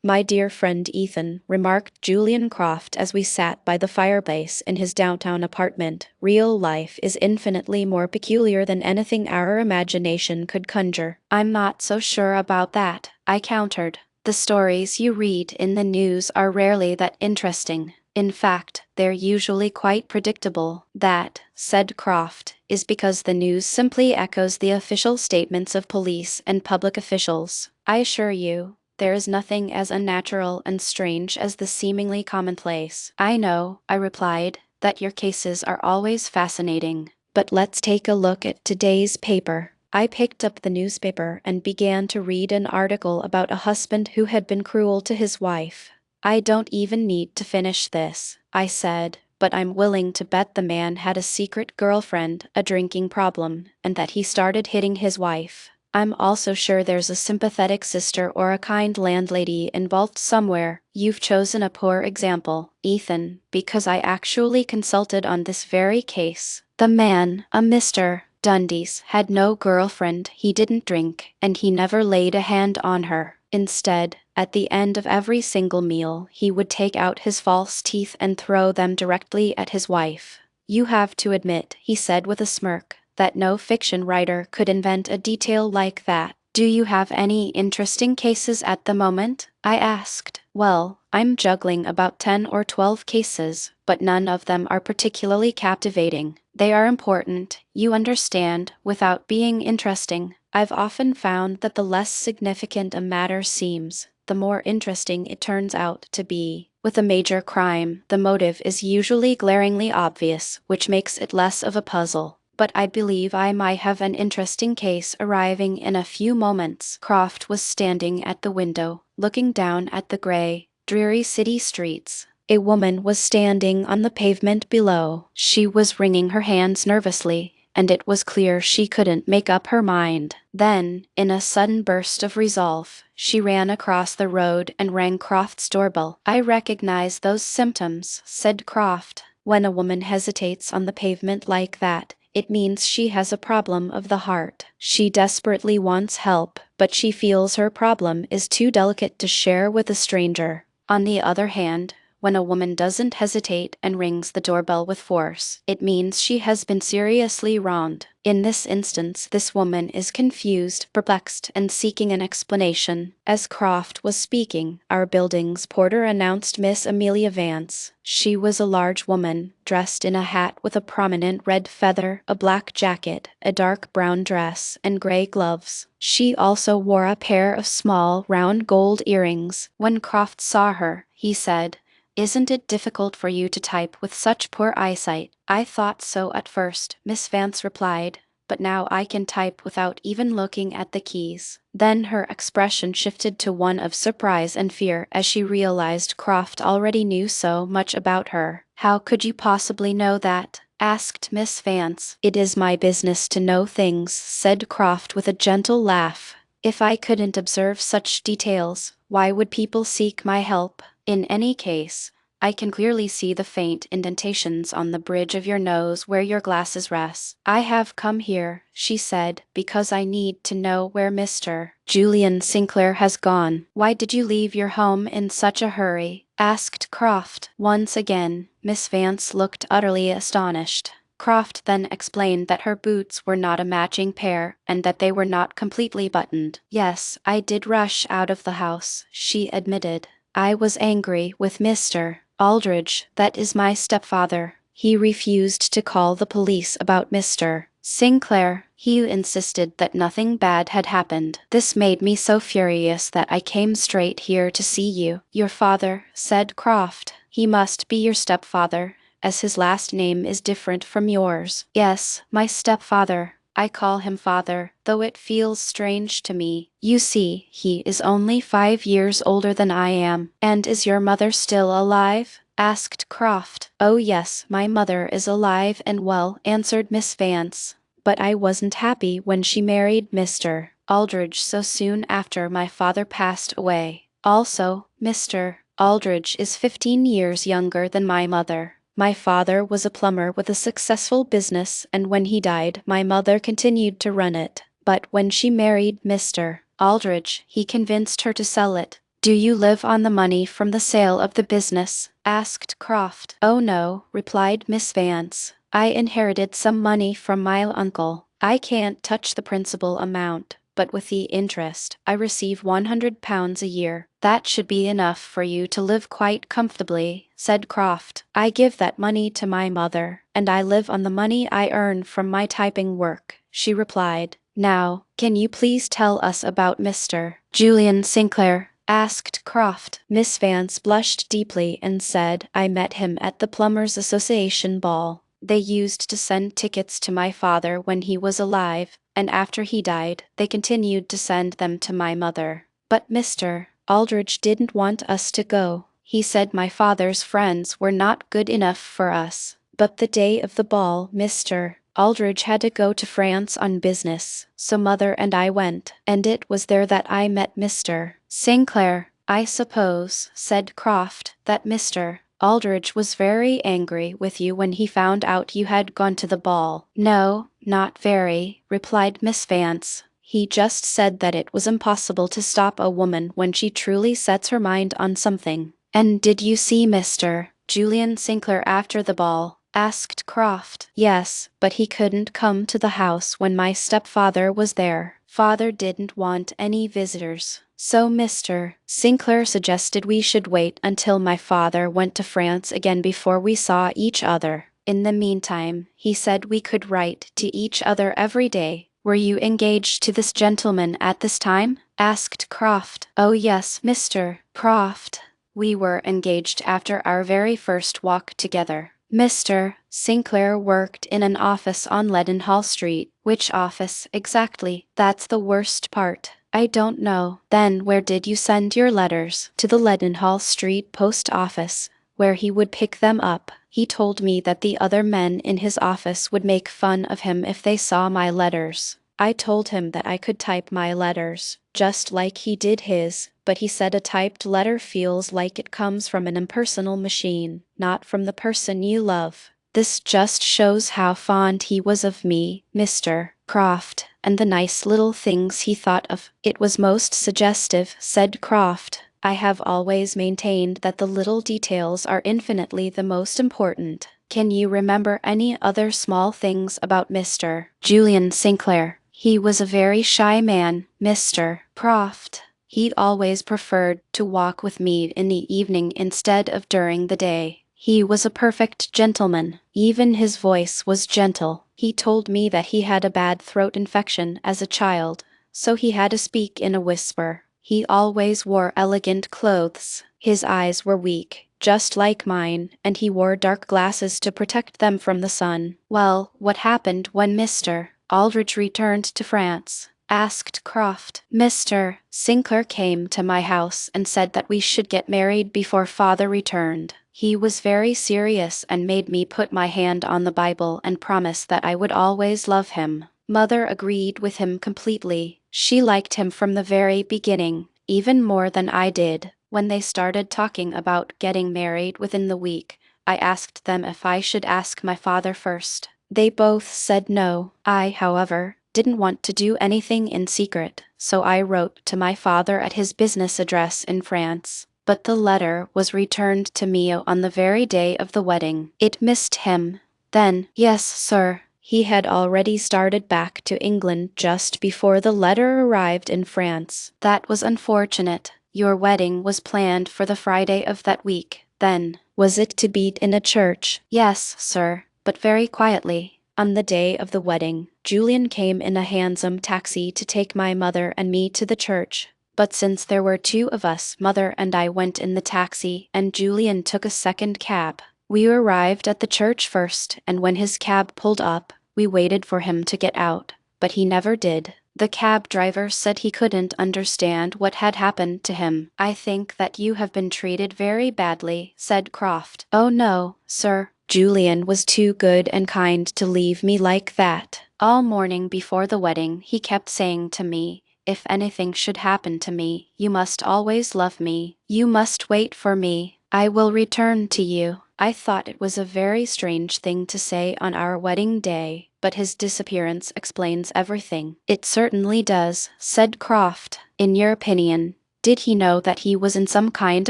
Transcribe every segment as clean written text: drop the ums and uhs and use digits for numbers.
My dear friend Ethan, remarked Julian Croft as we sat by the fireplace in his downtown apartment, real life is infinitely more peculiar than anything our imagination could conjure. I'm not so sure about that, I countered. The stories you read in the news are rarely that interesting. In fact, they're usually quite predictable. That, said Croft, is because the news simply echoes the official statements of police and public officials. I assure you, there is nothing as unnatural and strange as the seemingly commonplace. I know, I replied, that your cases are always fascinating. But let's take a look at today's paper. I picked up the newspaper and began to read an article about a husband who had been cruel to his wife. I don't even need to finish this, I said, but I'm willing to bet the man had a secret girlfriend, a drinking problem, and that he started hitting his wife. I'm also sure there's a sympathetic sister or a kind landlady involved somewhere. You've chosen a poor example, Ethan, because I actually consulted on this very case. The man, a Mr. Dundies, had no girlfriend, he didn't drink, and he never laid a hand on her. Instead, at the end of every single meal, he would take out his false teeth and throw them directly at his wife. You have to admit, he said with a smirk, that no fiction writer could invent a detail like that. Do you have any interesting cases at the moment? I asked. Well, I'm juggling about 10 or 12 cases, but none of them are particularly captivating. They are important, you understand, without being interesting. I've often found that the less significant a matter seems, the more interesting it turns out to be. With a major crime, the motive is usually glaringly obvious, which makes it less of a puzzle. But I believe I might have an interesting case arriving in a few moments. Croft was standing at the window, looking down at the gray, dreary city streets. A woman was standing on the pavement below. She was wringing her hands nervously, and it was clear she couldn't make up her mind. Then, in a sudden burst of resolve, she ran across the road and rang Croft's doorbell. I recognize those symptoms, said Croft. When a woman hesitates on the pavement like that, it means she has a problem of the heart. She desperately wants help, but she feels her problem is too delicate to share with a stranger. On the other hand, when a woman doesn't hesitate and rings the doorbell with force, it means she has been seriously wronged. In this instance, this woman is confused, perplexed, and seeking an explanation. As Croft was speaking, our building's porter announced Miss Amelia Vance. She was a large woman, dressed in a hat with a prominent red feather, a black jacket, a dark brown dress, and gray gloves. She also wore a pair of small, round gold earrings. When Croft saw her, he said, "Isn't it difficult for you to type with such poor eyesight?" "I thought so at first," Miss Vance replied, "but now I can type without even looking at the keys." Then her expression shifted to one of surprise and fear as she realized Croft already knew so much about her. "How could you possibly know that?" asked Miss Vance. "It is my business to know things," said Croft with a gentle laugh. "If I couldn't observe such details, why would people seek my help? In any case, I can clearly see the faint indentations on the bridge of your nose where your glasses rest. I have come here," she said, "because I need to know where Mr. Julian Sinclair has gone." "Why did you leave your home in such a hurry?" asked Croft. Once again, Miss Vance looked utterly astonished. Croft then explained that her boots were not a matching pair and that they were not completely buttoned. "Yes, I did rush out of the house," she admitted. "I was angry with Mr. Aldridge, that is my stepfather. He refused to call the police about Mr. Sinclair. He insisted that nothing bad had happened. This made me so furious that I came straight here to see you." "Your father," said Croft. "He must be your stepfather, as his last name is different from yours." "Yes, my stepfather. I call him father, though it feels strange to me. You see, he is only 5 years older than I am." "And is your mother still alive?" asked Croft. "Oh yes, my mother is alive and well," answered Miss Vance. "But I wasn't happy when she married Mr. Aldridge so soon after my father passed away. Also, Mr. Aldridge is 15 years younger than my mother. My father was a plumber with a successful business, and when he died, my mother continued to run it. But when she married Mr. Aldridge, he convinced her to sell it. Do you live on the money from the sale of the business? Asked Croft. Oh no, replied Miss Vance. I inherited some money from my uncle. I can't touch the principal amount, but with the interest, I receive £100 a year. That should be enough for you to live quite comfortably, said Croft. I give that money to my mother, and I live on the money I earn from my typing work, she replied. Now, can you please tell us about Mr. Julian Sinclair? Asked Croft. Miss Vance blushed deeply and said, I met him at the Plumbers Association ball. They used to send tickets to my father when he was alive, and after he died, they continued to send them to my mother. But Mr. Aldrich didn't want us to go. He said my father's friends were not good enough for us. But the day of the ball, Mr. Aldrich had to go to France on business, so Mother and I went, and it was there that I met Mr. Sinclair. I suppose, said Croft, that Mr. Aldrich was very angry with you when he found out you had gone to the ball. No, not very, replied Miss Vance. He just said that it was impossible to stop a woman when she truly sets her mind on something. And did you see Mr. Julian Sinclair after the ball? Asked Croft. Yes, but he couldn't come to the house when my stepfather was there. Father didn't want any visitors. So Mr. Sinclair suggested we should wait until my father went to France again before we saw each other. In the meantime, he said we could write to each other every day. Were you engaged to this gentleman at this time? Asked Croft. Oh yes, Mr. Croft. We were engaged after our very first walk together. Mr. Sinclair worked in an office on Leadenhall Street. Which office, exactly? That's the worst part. I don't know. Then where did you send your letters? To the Leadenhall Street post office, where he would pick them up. He told me that the other men in his office would make fun of him if they saw my letters. I told him that I could type my letters, just like he did his, but he said a typed letter feels like it comes from an impersonal machine, not from the person you love. This just shows how fond he was of me, Mr. Croft, and the nice little things he thought of. It was most suggestive, said Croft. I have always maintained that the little details are infinitely the most important. Can you remember any other small things about Mr. Julian Sinclair? He was a very shy man, Mr. Croft. He always preferred to walk with me in the evening instead of during the day. He was a perfect gentleman. Even his voice was gentle. He told me that he had a bad throat infection as a child, so he had to speak in a whisper. He always wore elegant clothes. His eyes were weak, just like mine, and he wore dark glasses to protect them from the sun. Well, what happened when Mr. Aldrich returned to France? Asked Croft. Mr. Sinclair came to my house and said that we should get married before father returned. He was very serious and made me put my hand on the Bible and promise that I would always love him. Mother agreed with him completely. She liked him from the very beginning, even more than I did. When they started talking about getting married within the week, I asked them if I should ask my father first. They both said no. I, however, didn't want to do anything in secret, so I wrote to my father at his business address in France. But the letter was returned to me on the very day of the wedding. It missed him. Then, yes, sir. He had already started back to England just before the letter arrived in France. That was unfortunate. Your wedding was planned for the Friday of that week, then. Was it to be in a church? Yes, sir, but very quietly. On the day of the wedding, Julian came in a handsome taxi to take my mother and me to the church. But since there were two of us, Mother and I went in the taxi, and Julian took a second cab. We arrived at the church first, and when his cab pulled up, we waited for him to get out, but he never did. The cab driver said he couldn't understand what had happened to him. I think that you have been treated very badly, said Croft. Oh no, sir. Julian was too good and kind to leave me like that. All morning before the wedding, he kept saying to me, if anything should happen to me, you must always love me. You must wait for me. I will return to you. I thought it was a very strange thing to say on our wedding day, but his disappearance explains everything. It certainly does, said Croft. In your opinion, Did he know that he was in some kind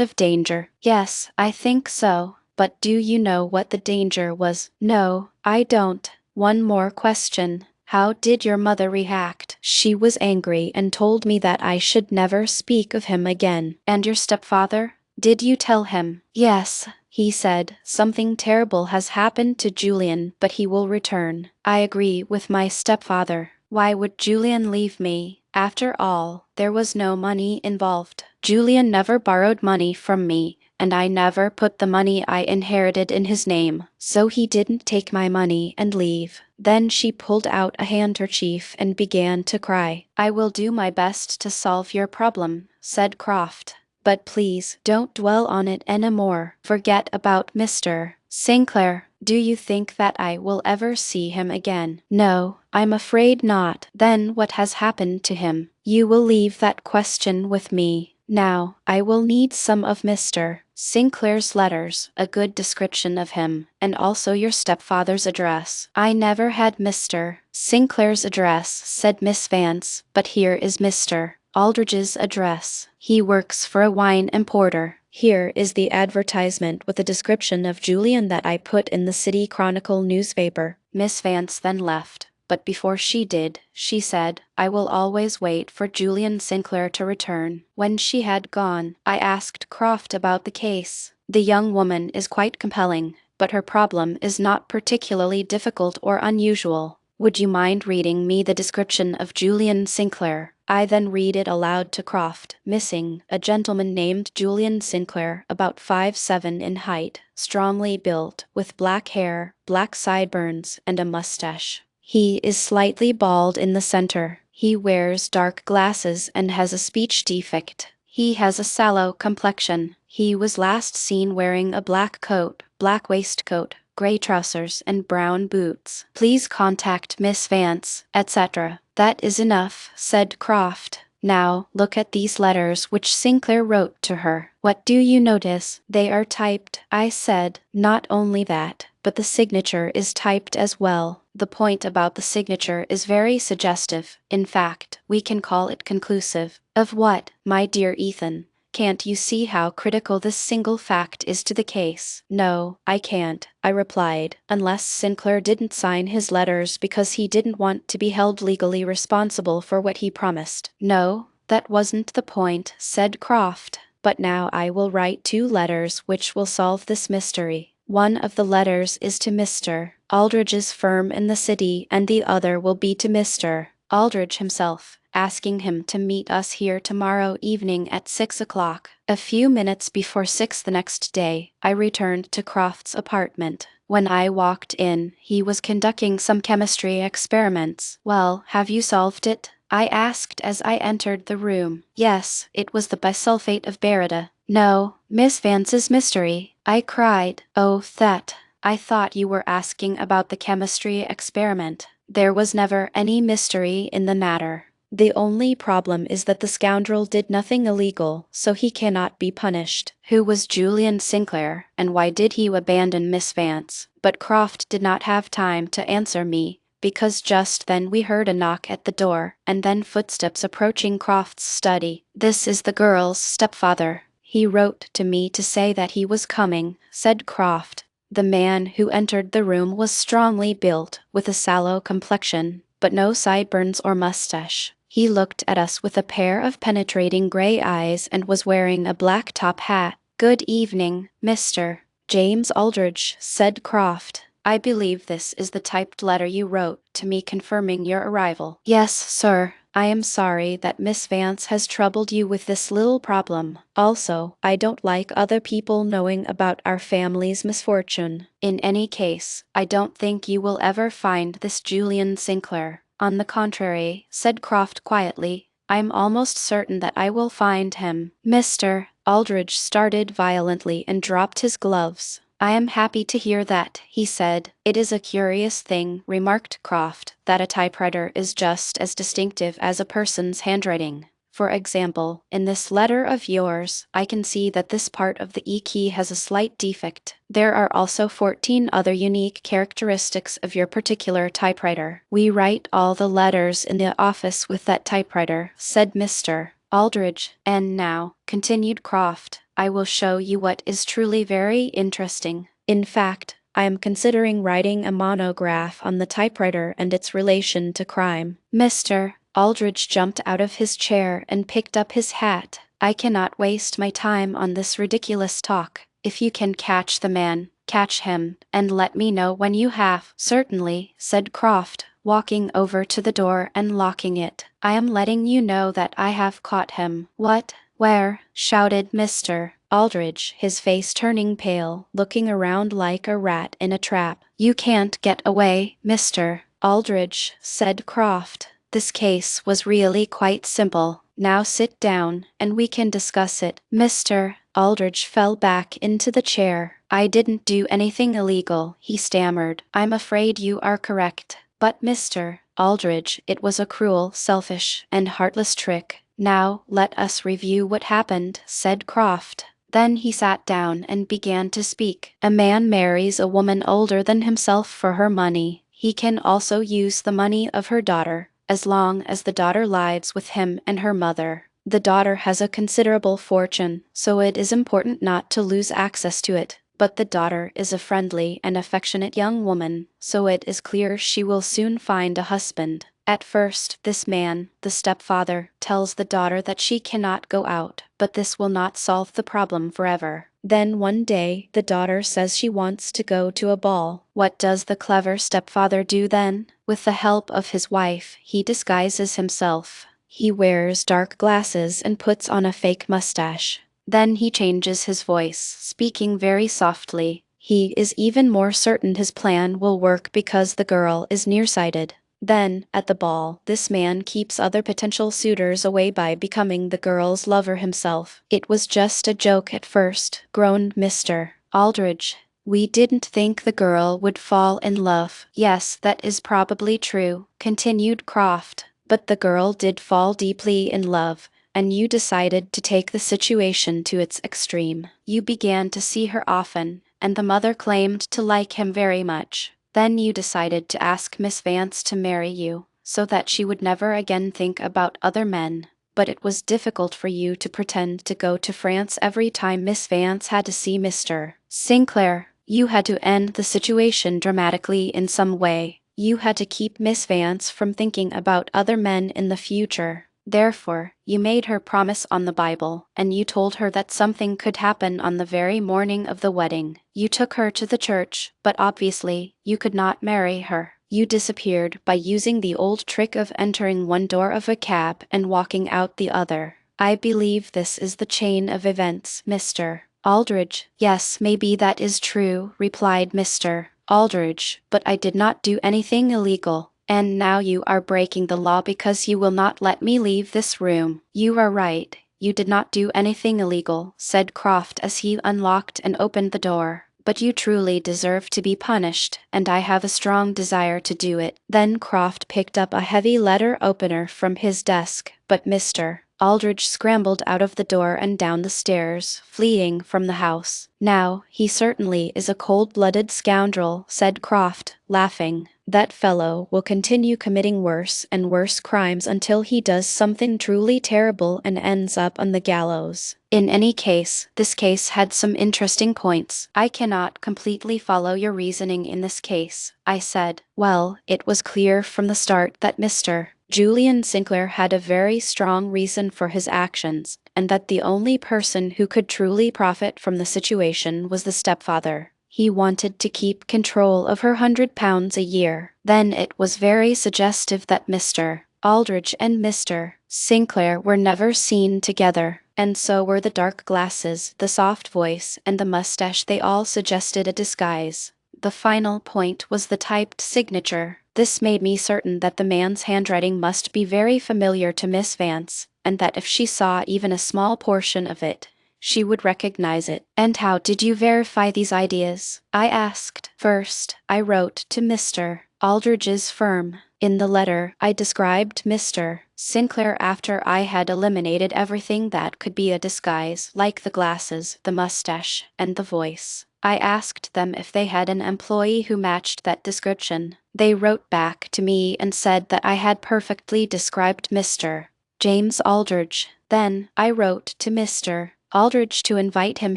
of danger? Yes, I think so. But do you know what the danger was? No, I don't. One more question. How did your mother react? She was angry and told me that I should never speak of him again. And your stepfather? Did you tell him? Yes, he said, something terrible has happened to Julian, but he will return. I agree with my stepfather. Why would Julian leave me? After all, there was no money involved. Julian never borrowed money from me, and I never put the money I inherited in his name, so he didn't take my money and leave. Then she pulled out a handkerchief and began to cry. I will do my best to solve your problem, said Croft. But please, don't dwell on it anymore. Forget about Mr. Sinclair. Do you think that I will ever see him again? No, I'm afraid not. Then what has happened to him? You will leave that question with me. Now, I will need some of Mr. Sinclair's letters, a good description of him, and also your stepfather's address. I never had Mr. Sinclair's address, said Miss Vance, but here is Mr. Aldridge's address. He works for a wine importer. Here is the advertisement with a description of Julian that I put in the City Chronicle newspaper. Miss Vance then left. But before she did, she said, I will always wait for Julian Sinclair to return. When she had gone, I asked Croft about the case. The young woman is quite compelling, but her problem is not particularly difficult or unusual. Would you mind reading me the description of Julian Sinclair? I then read it aloud to Croft. Missing, a gentleman named Julian Sinclair, about 5'7" in height, strongly built, with black hair, black sideburns, and a mustache. He is slightly bald in the center. He wears dark glasses and has a speech defect. He has a sallow complexion. He was last seen wearing a black coat, black waistcoat, gray trousers, and brown boots. Please contact Miss Vance, etc. That is enough, said Croft. Now, look at these letters which Sinclair wrote to her. What do you notice? They are typed, I said. Not only that, but the signature is typed as well. The point about the signature is very suggestive. In fact, we can call it conclusive. Of what, my dear Ethan? Can't you see how critical this single fact is to the case? No, I can't, I replied, unless Sinclair didn't sign his letters because he didn't want to be held legally responsible for what he promised. No, that wasn't the point, said Croft. But now I will write 2 letters which will solve this mystery. One of the letters is to Mr. Aldridge's firm in the city, and the other will be to Mr. Aldridge himself, asking him to meet us here tomorrow evening at 6 o'clock. A few minutes before 6 the next day, I returned to Croft's apartment. When I walked in, he was conducting some chemistry experiments. Well, have you solved it? I asked as I entered the room. Yes, it was the bisulfate of barita. No, Miss Vance's mystery, I cried. Oh, that. I thought you were asking about the chemistry experiment. There was never any mystery in the matter. The only problem is that the scoundrel did nothing illegal, so he cannot be punished. Who was Julian Sinclair, and why did he abandon Miss Vance? But Croft did not have time to answer me, because just then we heard a knock at the door, and then footsteps approaching Croft's study. This is the girl's stepfather. He wrote to me to say that he was coming, said Croft. The man who entered the room was strongly built, with a sallow complexion, but no sideburns or mustache. He looked at us with a pair of penetrating gray eyes and was wearing a black top hat. Good evening, Mr. James Aldridge, said Croft. I believe this is the typed letter you wrote to me confirming your arrival. Yes, sir. I am sorry that Miss Vance has troubled you with this little problem. Also, I don't like other people knowing about our family's misfortune. In any case, I don't think you will ever find this Julian Sinclair. On the contrary, said Croft quietly, I'm almost certain that I will find him. Mr. Aldridge started violently and dropped his gloves. I am happy to hear that, he said. It is a curious thing, remarked Croft, that a typewriter is just as distinctive as a person's handwriting. For example, in this letter of yours, I can see that this part of the E key has a slight defect. There are also 14 other unique characteristics of your particular typewriter. We write all the letters in the office with that typewriter, said Mr. Aldridge. And now, continued Croft, I will show you what is truly very interesting. In fact, I am considering writing a monograph on the typewriter and its relation to crime. Mr. Aldridge jumped out of his chair and picked up his hat. I cannot waste my time on this ridiculous talk. If you can catch the man, catch him, and let me know when you have. Certainly, said Croft, walking over to the door and locking it. I am letting you know that I have caught him. What? Where? Shouted Mr. Aldridge, his face turning pale, looking around like a rat in a trap. You can't get away, Mr. Aldridge, said Croft. This case was really quite simple. Now sit down, and we can discuss it. Mr. Aldridge fell back into the chair. I didn't do anything illegal, he stammered. I'm afraid you are correct. But Mr. Aldridge, it was a cruel, selfish, and heartless trick. Now, let us review what happened, said Croft. Then he sat down and began to speak. A man marries a woman older than himself for her money. He can also use the money of her daughter, as long as the daughter lives with him and her mother. The daughter has a considerable fortune, so it is important not to lose access to it. But the daughter is a friendly and affectionate young woman, so it is clear she will soon find a husband. At first, this man, the stepfather, tells the daughter that she cannot go out, but this will not solve the problem forever. Then one day, the daughter says she wants to go to a ball. What does the clever stepfather do then? With the help of his wife, he disguises himself. He wears dark glasses and puts on a fake mustache. Then he changes his voice, speaking very softly. He is even more certain his plan will work because the girl is nearsighted. Then, at the ball, this man keeps other potential suitors away by becoming the girl's lover himself. It was just a joke at first, groaned Mr. Aldridge. We didn't think the girl would fall in love. Yes, that is probably true, continued Croft. But the girl did fall deeply in love, and you decided to take the situation to its extreme. You began to see her often, and the mother claimed to like him very much. Then you decided to ask Miss Vance to marry you, so that she would never again think about other men. But it was difficult for you to pretend to go to France every time Miss Vance had to see Mr. Sinclair. You had to end the situation dramatically in some way. You had to keep Miss Vance from thinking about other men in the future. Therefore, you made her promise on the Bible, and you told her that something could happen on the very morning of the wedding. You took her to the church, but obviously, you could not marry her. You disappeared by using the old trick of entering one door of a cab and walking out the other. I believe this is the chain of events, Mr. Aldridge. Yes, maybe that is true, replied Mr. Aldridge, but I did not do anything illegal. And now you are breaking the law because you will not let me leave this room. You are right. You did not do anything illegal, said Croft as he unlocked and opened the door. But you truly deserve to be punished, and I have a strong desire to do it. Then Croft picked up a heavy letter opener from his desk, but Mr. Aldridge scrambled out of the door and down the stairs, fleeing from the house. Now, he certainly is a cold-blooded scoundrel, said Croft, laughing. That fellow will continue committing worse and worse crimes until he does something truly terrible and ends up on the gallows. In any case, this case had some interesting points. I cannot completely follow your reasoning in this case, I said. Well, it was clear from the start that Mr. Julian Sinclair had a very strong reason for his actions, and that the only person who could truly profit from the situation was the stepfather. He wanted to keep control of her £100 a year. Then it was very suggestive that Mr. Aldridge and Mr. Sinclair were never seen together, and so were the dark glasses, the soft voice, and the mustache. They all suggested a disguise. The final point was the typed signature. This made me certain that the man's handwriting must be very familiar to Miss Vance, and that if she saw even a small portion of it, she would recognize it. And how did you verify these ideas? I asked. First, I wrote to Mr. Aldridge's firm. In the letter, I described Mr. Sinclair after I had eliminated everything that could be a disguise, like the glasses, the mustache, and the voice. I asked them if they had an employee who matched that description. They wrote back to me and said that I had perfectly described Mr. James Aldridge. Then, I wrote to Mr. Aldridge to invite him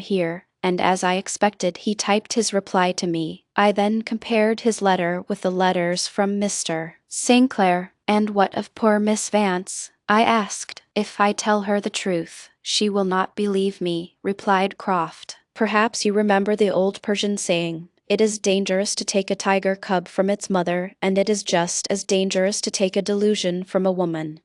here, and as I expected, he typed his reply to me. I then compared his letter with the letters from Mr. Sinclair. And what of poor Miss Vance? I asked. If I tell her the truth, she will not believe me, replied Croft. Perhaps you remember the old Persian saying, "It is dangerous to take a tiger cub from its mother, and it is just as dangerous to take a delusion from a woman."